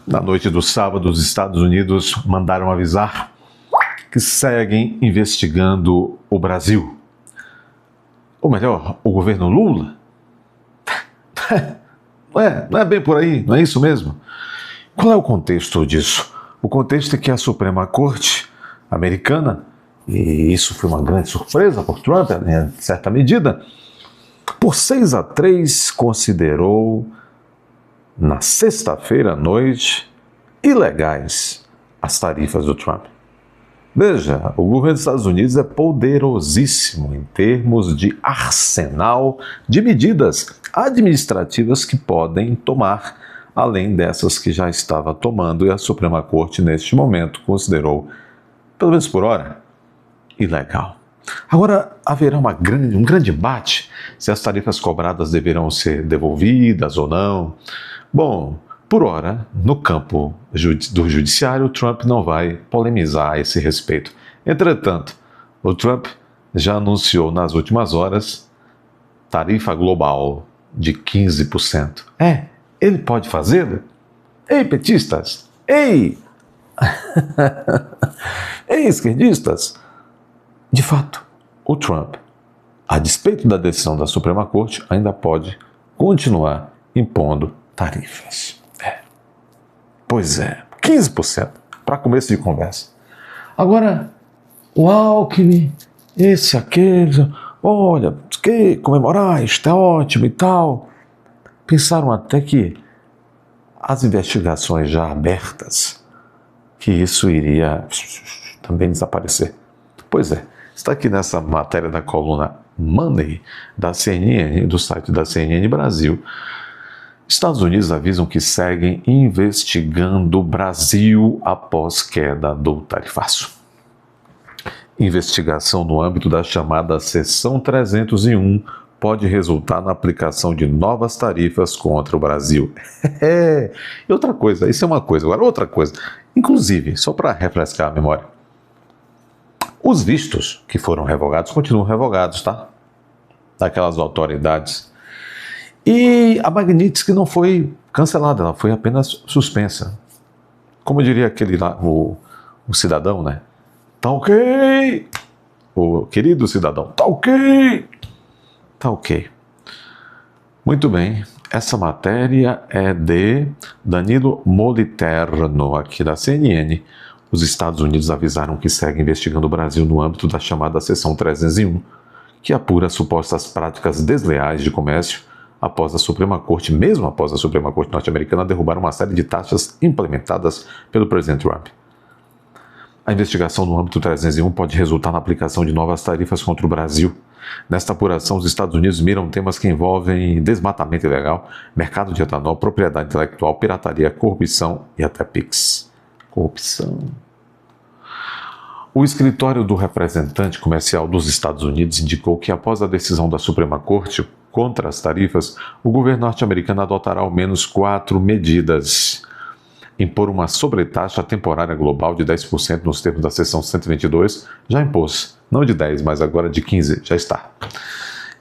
Na noite do sábado, os Estados Unidos mandaram avisar que seguem investigando o Brasil. Ou melhor, o governo Lula. Não é bem por aí, não é isso mesmo? Qual é o contexto disso? O contexto é que a Suprema Corte americana, e isso foi uma grande surpresa por Trump, em certa medida, por 6-3 considerou, na sexta-feira à noite, ilegais as tarifas do Trump. Veja, o governo dos Estados Unidos é poderosíssimo em termos de arsenal de medidas administrativas que podem tomar, além dessas que já estava tomando, e a Suprema Corte, neste momento, considerou, pelo menos por hora, ilegal. Agora, haverá um grande debate se as tarifas cobradas deverão ser devolvidas ou não. Bom, por hora, no campo do judiciário, o Trump não vai polemizar a esse respeito. Entretanto, o Trump já anunciou nas últimas horas tarifa global de 15%. Ele pode fazê-lo? Ei, petistas! Ei! Ei, esquerdistas! De fato, o Trump, a despeito da decisão da Suprema Corte, ainda pode continuar impondo tarifas. Pois é, 15% para começo de conversa. Agora, o Alckmin, aquele, olha, que comemorar, isto é ótimo e tal. Pensaram até que as investigações já abertas, que isso iria também desaparecer. Pois é, está aqui nessa matéria da coluna Money da CNN, do site da CNN Brasil. Estados Unidos avisam que seguem investigando o Brasil após queda do tarifaço. Investigação no âmbito da chamada Seção 301 pode resultar na aplicação de novas tarifas contra o Brasil. E outra coisa, isso é uma coisa, agora outra coisa. Inclusive, só para refrescar a memória, os vistos que foram revogados continuam revogados, tá? Daquelas autoridades. E a Magnitsky não foi cancelada, ela foi apenas suspensa. Como diria aquele lá, o cidadão, né? Tá ok! O querido cidadão, tá ok! Tá ok. Muito bem, essa matéria é de Danilo Moliterno, aqui da CNN. Os Estados Unidos avisaram que seguem investigando o Brasil no âmbito da chamada Seção 301, que apura supostas práticas desleais de comércio após a Suprema Corte, mesmo após a Suprema Corte norte-americana, derrubar uma série de taxas implementadas pelo presidente Trump. A investigação no âmbito 301 pode resultar na aplicação de novas tarifas contra o Brasil. Nesta apuração, os Estados Unidos miram temas que envolvem desmatamento ilegal, mercado de etanol, propriedade intelectual, pirataria, corrupção e até PIX. Corrupção. O escritório do representante comercial dos Estados Unidos indicou que, após a decisão da Suprema Corte contra as tarifas, o governo norte-americano adotará ao menos 4 medidas. Impor uma sobretaxa temporária global de 10% nos termos da seção 122, já impôs, não de 10, mas agora de 15, já está.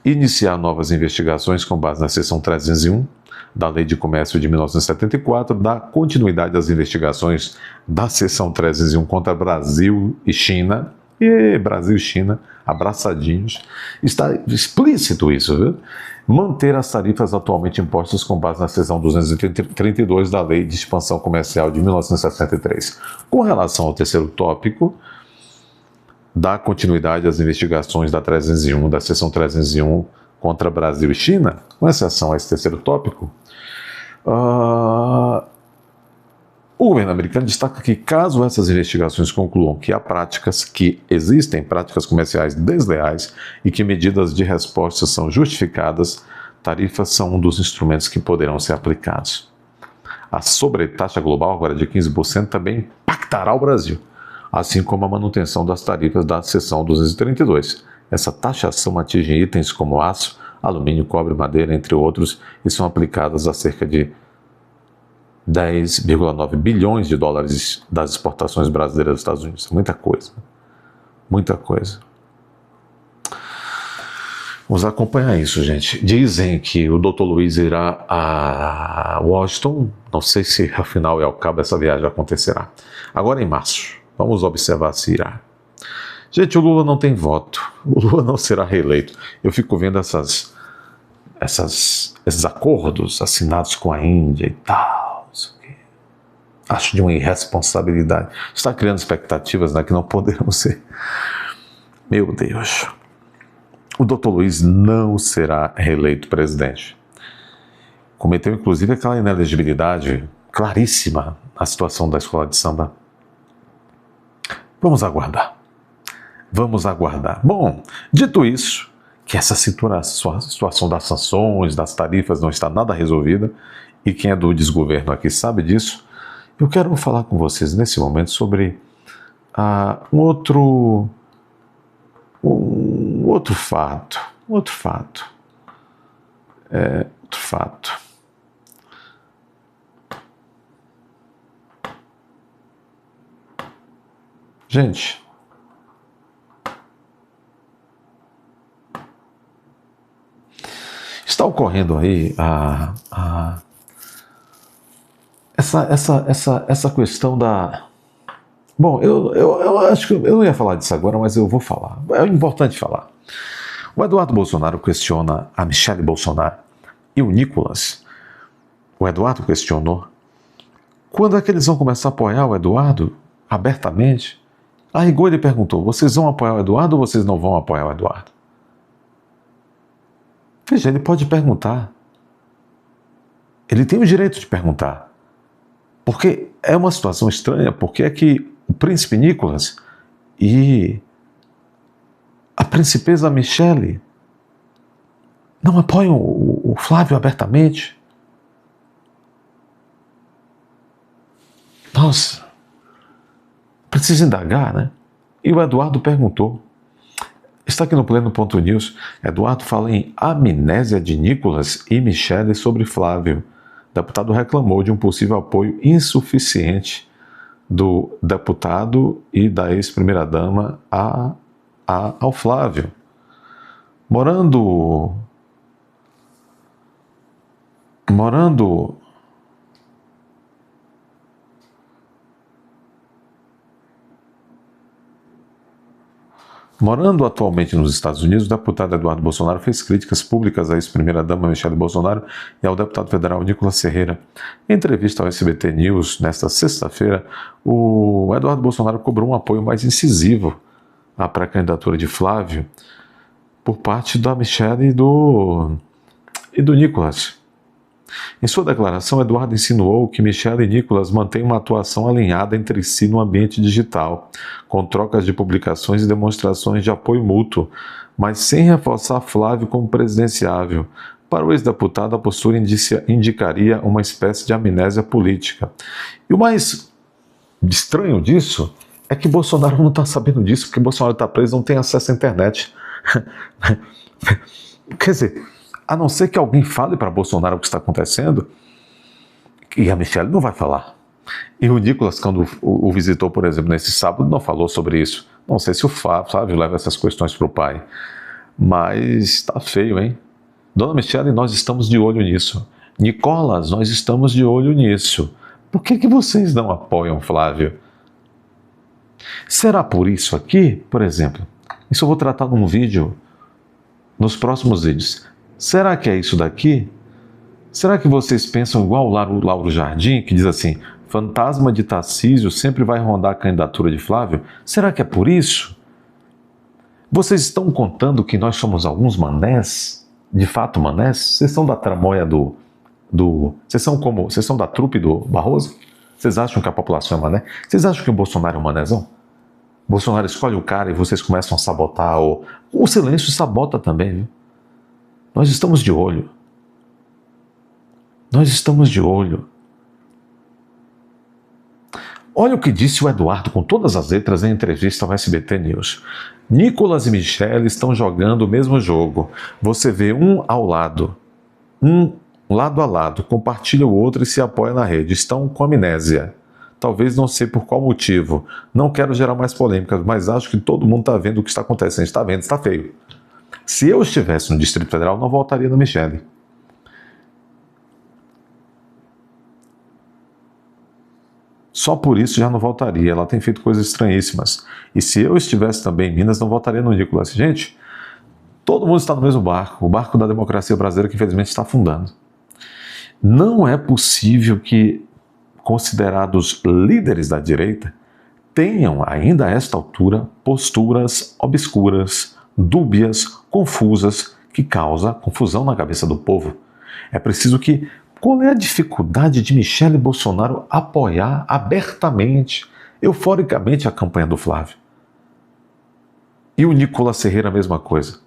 Iniciar novas investigações com base na seção 301 da Lei de Comércio de 1974, dar continuidade às investigações da seção 301 contra Brasil e China. E Brasil e China, abraçadinhos. Está explícito isso, viu? Manter as tarifas atualmente impostas com base na seção 232 da Lei de Expansão Comercial de 1963. Com relação ao terceiro tópico, dar continuidade às investigações da seção 301 contra Brasil e China, com exceção a esse terceiro tópico, o governo americano destaca que, caso essas investigações concluam que há existem práticas comerciais desleais e que medidas de resposta são justificadas, tarifas são um dos instrumentos que poderão ser aplicados. A sobretaxa global, agora de 15%, também impactará o Brasil, assim como a manutenção das tarifas da seção 232. Essa taxação atinge itens como aço, alumínio, cobre, madeira, entre outros, e são aplicadas a cerca de 10,9 bilhões de dólares das exportações brasileiras dos Estados Unidos. Muita coisa. Muita coisa. Vamos acompanhar isso, gente. Dizem que o Dr. Luiz irá a Washington. Não sei se afinal e ao cabo essa viagem acontecerá. Agora em março. Vamos observar se irá. Gente, o Lula não tem voto. O Lula não será reeleito. Eu fico vendo esses acordos assinados com a Índia e tal. Não sei o quê. Acho de uma irresponsabilidade. Está criando expectativas, né, que não poderão ser. Meu Deus. O Dr. Luiz não será reeleito presidente. Cometeu, inclusive, aquela inelegibilidade claríssima na situação da escola de samba. Vamos aguardar. Vamos aguardar. Bom, dito isso, que essa situação das sanções, das tarifas não está nada resolvida, e quem é do desgoverno aqui sabe disso, eu quero falar com vocês nesse momento sobre um outro fato. Gente, está ocorrendo aí essa questão da... Bom, eu acho que eu não ia falar disso agora, mas eu vou falar. É importante falar. O Eduardo Bolsonaro questiona a Michele Bolsonaro e o Nicolas. O Eduardo questionou. Quando é que eles vão começar a apoiar o Eduardo abertamente? A rigor ele perguntou, vocês vão apoiar o Eduardo ou vocês não vão apoiar o Eduardo? Veja, ele pode perguntar. Ele tem o direito de perguntar. Porque é uma situação estranha, porque é que o príncipe Nicolas e a princesa Michele não apoiam o Flávio abertamente. Nossa, precisa indagar, né? E o Eduardo perguntou. Está aqui no Pleno.news. Eduardo fala em amnésia de Nicolas e Michele sobre Flávio. O deputado reclamou de um possível apoio insuficiente do deputado e da ex-primeira-dama ao Flávio. Morando atualmente nos Estados Unidos, o deputado Eduardo Bolsonaro fez críticas públicas à ex-primeira-dama Michele Bolsonaro e ao deputado federal Nicolas Ferreira. Em entrevista ao SBT News, nesta sexta-feira, o Eduardo Bolsonaro cobrou um apoio mais incisivo à pré-candidatura de Flávio por parte da Michele e do Nicolas. Em sua declaração, Eduardo insinuou que Michele e Nicolas mantêm uma atuação alinhada entre si no ambiente digital, com trocas de publicações e demonstrações de apoio mútuo, mas sem reforçar Flávio como presidenciável. Para o ex-deputado, a postura indicaria uma espécie de amnésia política. E o mais estranho disso é que Bolsonaro não está sabendo disso, porque Bolsonaro está preso e não tem acesso à internet. Quer dizer, a não ser que alguém fale para Bolsonaro o que está acontecendo, e a Michele não vai falar. E o Nicolas, quando o visitou, por exemplo, nesse sábado, não falou sobre isso. Não sei se o Flávio leva essas questões para o pai. Mas está feio, hein? Dona Michele, nós estamos de olho nisso. Nicolas, nós estamos de olho nisso. Por que vocês não apoiam Flávio? Será por isso aqui, por exemplo? Isso eu vou tratar num vídeo, nos próximos vídeos. Será que é isso daqui? Será que vocês pensam igual o Lauro Jardim, que diz assim, fantasma de Tarcísio sempre vai rondar a candidatura de Flávio? Será que é por isso? Vocês estão contando que nós somos alguns manés? De fato manés? Vocês são da tramóia Vocês são da trupe do Barroso? Vocês acham que a população é mané? Vocês acham que o Bolsonaro é um manézão? Bolsonaro escolhe o cara e vocês começam a sabotar. O silêncio sabota também, viu? Nós estamos de olho. Nós estamos de olho. Olha o que disse o Eduardo com todas as letras em entrevista ao SBT News. Nicolas e Michele estão jogando o mesmo jogo. Você vê um ao lado, um lado a lado, compartilha o outro e se apoia na rede. Estão com amnésia. Talvez não sei por qual motivo. Não quero gerar mais polêmicas, mas acho que todo mundo está vendo o que está acontecendo. Está vendo, está feio. Se eu estivesse no Distrito Federal, não votaria na Michelle. Só por isso já não votaria. Ela tem feito coisas estranhíssimas. E se eu estivesse também em Minas, não votaria no Nicolas. Gente, todo mundo está no mesmo barco. O barco da democracia brasileira que infelizmente está afundando. Não é possível que considerados líderes da direita tenham ainda a esta altura posturas obscuras, dúbias, confusas, que causam confusão na cabeça do povo. É preciso que... Qual é a dificuldade de Michelle Bolsonaro apoiar abertamente, euforicamente a campanha do Flávio? E o Nicolas Ferreira a mesma coisa.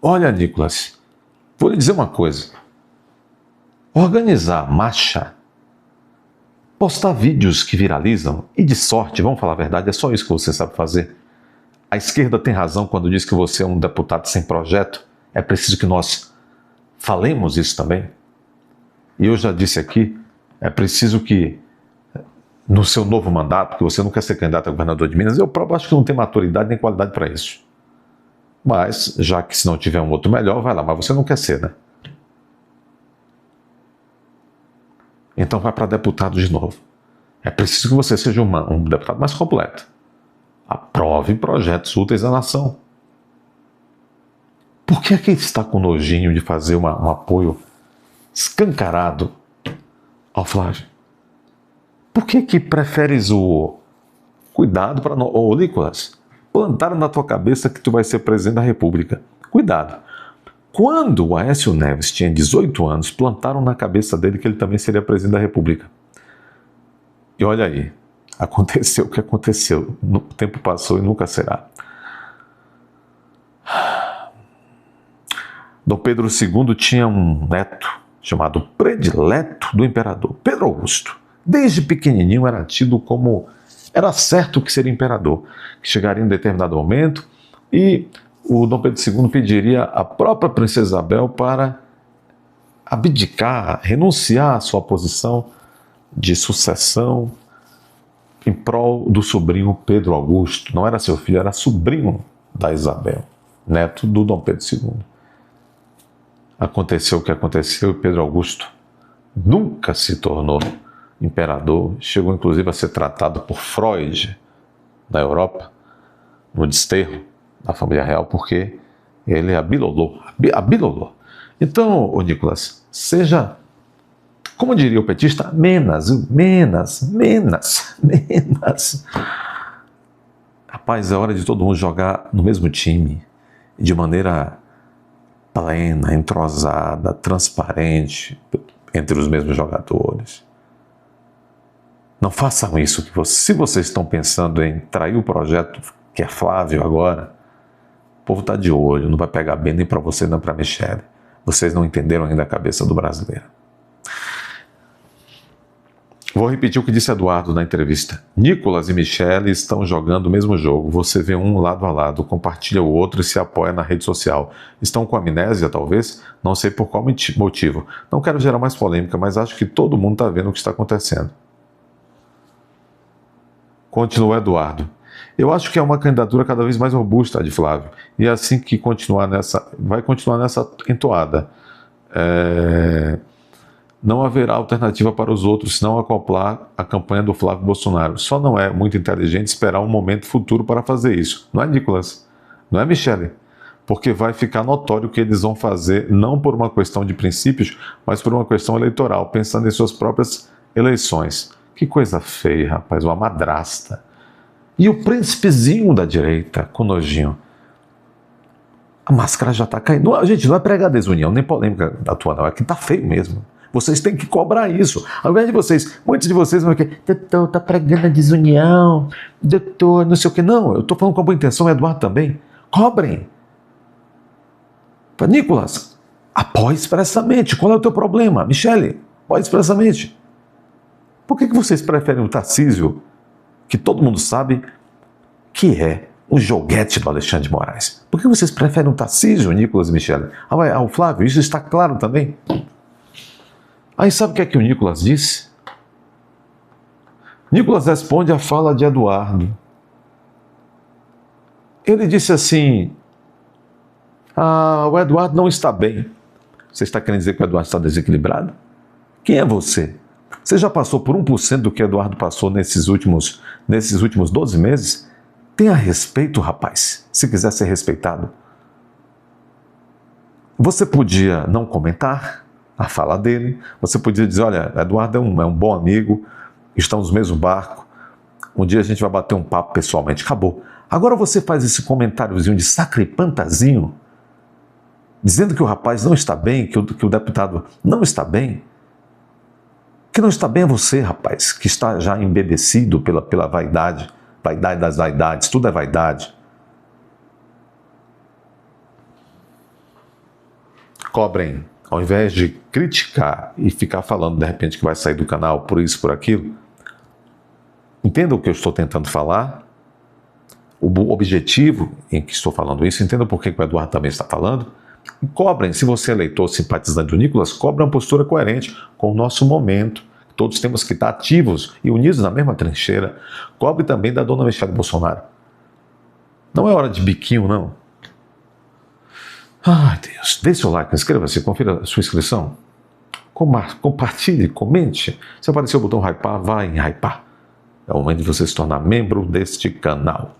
Olha, Nicolas, vou lhe dizer uma coisa. Organizar marcha, postar vídeos que viralizam, e de sorte, vamos falar a verdade, é só isso que você sabe fazer. A esquerda tem razão quando diz que você é um deputado sem projeto. É preciso que nós falemos isso também. E eu já disse aqui, é preciso que no seu novo mandato, porque você não quer ser candidato a governador de Minas, eu acho que não tem maturidade nem qualidade para isso. Mas, já que se não tiver um outro melhor, vai lá, mas você não quer ser, né? Então vai para deputado de novo. É preciso que você seja um deputado mais completo. Aprove projetos úteis à nação. Por que é que está com nojinho de fazer um apoio escancarado ao Flávio? Por que que preferes o cuidado para... Ô, Nicolas, plantaram na tua cabeça que tu vai ser presidente da República. Cuidado. Quando o Aécio Neves tinha 18 anos, plantaram na cabeça dele que ele também seria presidente da República. E olha aí, aconteceu o que aconteceu. O tempo passou e nunca será. Dom Pedro II tinha um neto chamado predileto do imperador, Pedro Augusto. Desde pequenininho era tido como... Era certo que seria imperador, que chegaria em determinado momento e o Dom Pedro II pediria à própria princesa Isabel para abdicar, renunciar à sua posição de sucessão em prol do sobrinho Pedro Augusto. Não era seu filho, era sobrinho da Isabel, neto do Dom Pedro II. Aconteceu o que aconteceu e Pedro Augusto nunca se tornou imperador. Chegou inclusive a ser tratado por Freud na Europa, no desterro da família real, porque ele abilolou. Então, ô Nicolas, seja, como diria o petista, menos. Rapaz, é hora de todo mundo jogar no mesmo time, de maneira plena, entrosada, transparente entre os mesmos jogadores. Não façam isso. Se vocês estão pensando em trair o projeto que é Flávio agora, o povo está de olho, não vai pegar bem nem para você nem para Michelle. Vocês não entenderam ainda a cabeça do brasileiro. Vou repetir o que disse Eduardo na entrevista. Nicolas e Michelle estão jogando o mesmo jogo. Você vê um lado a lado, compartilha o outro e se apoia na rede social. Estão com amnésia, talvez? Não sei por qual motivo. Não quero gerar mais polêmica, mas acho que todo mundo está vendo o que está acontecendo. Continua Eduardo. Eu acho que é uma candidatura cada vez mais robusta a de Flávio. E é assim que vai continuar nessa entoada. Não haverá alternativa para os outros senão acoplar a campanha do Flávio Bolsonaro. Só não é muito inteligente esperar um momento futuro para fazer isso. Não é, Nicolas? Não é, Michelle? Porque vai ficar notório que eles vão fazer não por uma questão de princípios, mas por uma questão eleitoral, pensando em suas próprias eleições. Que coisa feia, rapaz, uma madrasta. E o príncipezinho da direita, com nojinho. A máscara já está caindo. Não, gente, não é pregar desunião, nem polêmica da tua, não. É que tá feio mesmo. Vocês têm que cobrar isso. Ao invés de vocês, muitos de vocês vão dizer, doutor, tá pregando a desunião, doutor, não sei o que. Não, eu tô falando com a boa intenção, Eduardo também. Cobrem. Nicolas, apoie expressamente. Qual é o teu problema? Michelle, apoie expressamente. Por que vocês preferem o Tarcísio, que todo mundo sabe que é um joguete do Alexandre de Moraes? Por que vocês preferem o Tarcísio, Nicolas e Michelle? Ao Flávio, isso está claro também. Aí sabe o que é que o Nicolas disse? Nicolas responde à fala de Eduardo. Ele disse assim: o Eduardo não está bem. Você está querendo dizer que o Eduardo está desequilibrado? Quem é você? Você já passou por 1% do que o Eduardo passou nesses últimos 12 meses? Tenha respeito, rapaz, se quiser ser respeitado. Você podia não comentar a fala dele, você podia dizer: olha, Eduardo é um bom amigo, estamos no mesmo barco, um dia a gente vai bater um papo pessoalmente, acabou. Agora você faz esse comentáriozinho de sacripantazinho, dizendo que o rapaz não está bem, que o deputado não está bem. Que não está bem é você, rapaz, que está já embebecido pela vaidade, vaidade das vaidades, tudo é vaidade. Cobrem, ao invés de criticar e ficar falando de repente que vai sair do canal por isso, por aquilo, entenda o que eu estou tentando falar, o objetivo em que estou falando isso, entenda por que o Eduardo também está falando, e cobrem, se você é eleitor simpatizante do Nicolas, cobre uma postura coerente com o nosso momento. Todos temos que estar ativos e unidos na mesma trincheira. Cobre também da dona Michelle Bolsonaro. Não é hora de biquinho, não. Ai, Deus. Dê seu like, inscreva-se, confira a sua inscrição. Compartilhe, comente. Se aparecer o botão hypar, vá em hypar. É o momento de você se tornar membro deste canal.